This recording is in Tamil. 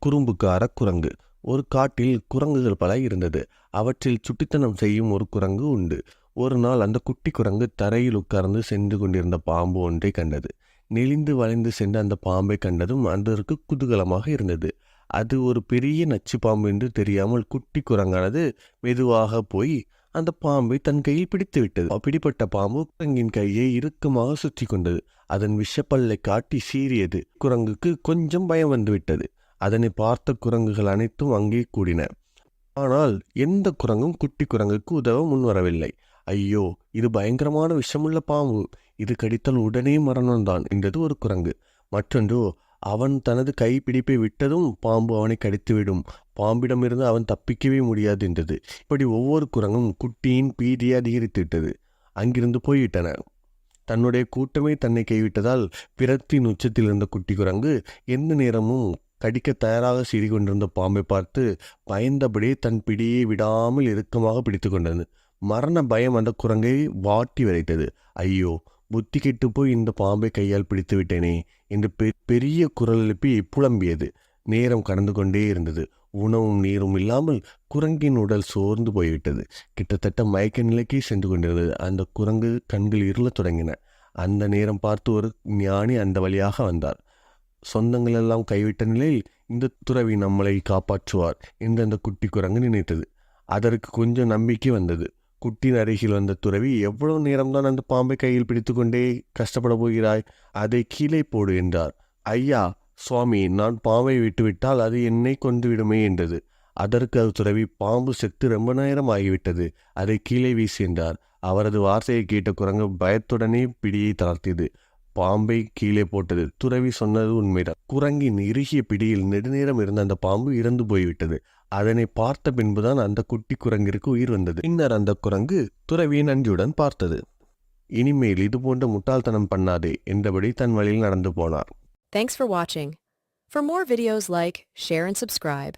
குறும்புக்கார குரங்கு. ஒரு காட்டில் குரங்குகள் பல இருந்தது. அவற்றில் சுட்டித்தனம் செய்யும் ஒரு குரங்கு உண்டு. ஒரு நாள் அந்த குட்டி குரங்கு தரையில் உட்கார்ந்து சென்று கொண்டிருந்த பாம்பு ஒன்றை கண்டது. நெளிந்து வளைந்து சென்ற அந்த பாம்பை கண்டதும் அதற்கு குதூகலமாக இருந்தது. அது ஒரு பெரிய நச்சு பாம்பு என்று தெரியாமல் குட்டி குரங்கானது மெதுவாக போய் அந்த பாம்பை தன் கையில் பிடித்து விட்டது. பிடிப்பட்ட பாம்பு குரங்கின் கையை இறுக்கமாக சுற்றி கொண்டது. அதன் விஷப்பல்லை காட்டி சீறியது. குரங்குக்கு கொஞ்சம் பயம் வந்துவிட்டது. அதனை பார்த்த குரங்குகள் அனைத்தும் அங்கே கூடின. ஆனால் எந்த குரங்கும் குட்டி குரங்குக்கு உதவ முன்வரவில்லை. ஐயோ, இது பயங்கரமான விஷமுள்ள பாம்பு, இது கடித்தால் உடனே மரணம்தான் என்றது ஒரு குரங்கு. மற்றொன்று, அவன் தனது கைப்பிடிப்பை விட்டதும் பாம்பு அவனை கடித்துவிடும், பாம்பிடமிருந்து அவன் தப்பிக்கவே முடியாது என்றது. இப்படி ஒவ்வொரு குரங்கும் குட்டியின் பீதியை அதிகரித்து விட்டது. அங்கிருந்து போய்விட்டன. தன்னுடைய கூட்டமே தன்னை கைவிட்டதால் பிறத்தின் உச்சத்தில் இருந்த குட்டி குரங்கு எந்த நேரமும் கடிக்க தயாராக சீறி கொண்டிருந்த பாம்பை பார்த்து பயந்தபடியே தன் பிடியை விடாமல் இறுக்கமாக பிடித்து கொண்டது. மரண பயம் அந்த குரங்கை வாட்டி வதைத்தது. ஐயோ, புத்தி கெட்டு போய் இந்த பாம்பை கையால் பிடித்து விட்டேனே என்று பெரிய குரல் எழுப்பி புலம்பியது. நேரம் கடந்து கொண்டே இருந்தது. உணவும் நீரும் இல்லாமல் குரங்கின் உடல் சோர்ந்து போய்விட்டது. கிட்டத்தட்ட மயக்க நிலைக்கே சென்று கொண்டிருந்தது. அந்த குரங்கு கண்கள் இருளத் தொடங்கின. அந்த நேரம் பார்த்து ஒரு ஞானி அந்த வழியாக வந்தார். சொந்தங்கள் எல்லாம் கைவிட்ட நிலையில் இந்த துறவி நம்மளை காப்பாற்றுவார் என்று அந்த குட்டி குரங்கு நினைத்தது. அதற்கு கொஞ்சம் நம்பிக்கை வந்தது. குட்டின் அருகில் வந்த துறவி, எவ்வளவு நேரம்தான் அந்த பாம்பை கையில் பிடித்து கொண்டே கஷ்டப்பட போகிறாய்? அதை கீழே போடு என்றார். ஐயா சுவாமி, நான் பாம்பை விட்டுவிட்டால் அது என்னை கொன்றுவிடுமே என்றது. அதற்கு அது துறவி, பாம்பு செத்து ரொம்ப நேரம் ஆகிவிட்டது, அதை கீழே வீசி என்றார். அவரது வார்த்தையை கேட்ட குரங்கு பயத்துடனே பிடியை தளர்த்தியது. பாம்பை கீழே போட்டது. துறவி சொன்னது உண்மைதான். குரங்கின் இறுகிய பிடியில் நெடுநேரம் இருந்த அந்த பாம்பு இறந்து போய்விட்டது. அதனை பார்த்த பின்புதான் அந்த குட்டி குரங்கிற்கு உயிர் வந்தது. பின்னர் அந்த குரங்கு துறவியை நன்றியுடன் பார்த்தது. இனிமேல் இது போன்ற முட்டாள்தனம் பண்ணாதே என்றபடி தன் வழியில் நடந்து போனார். Thanks for watching. For more videos like, share and subscribe.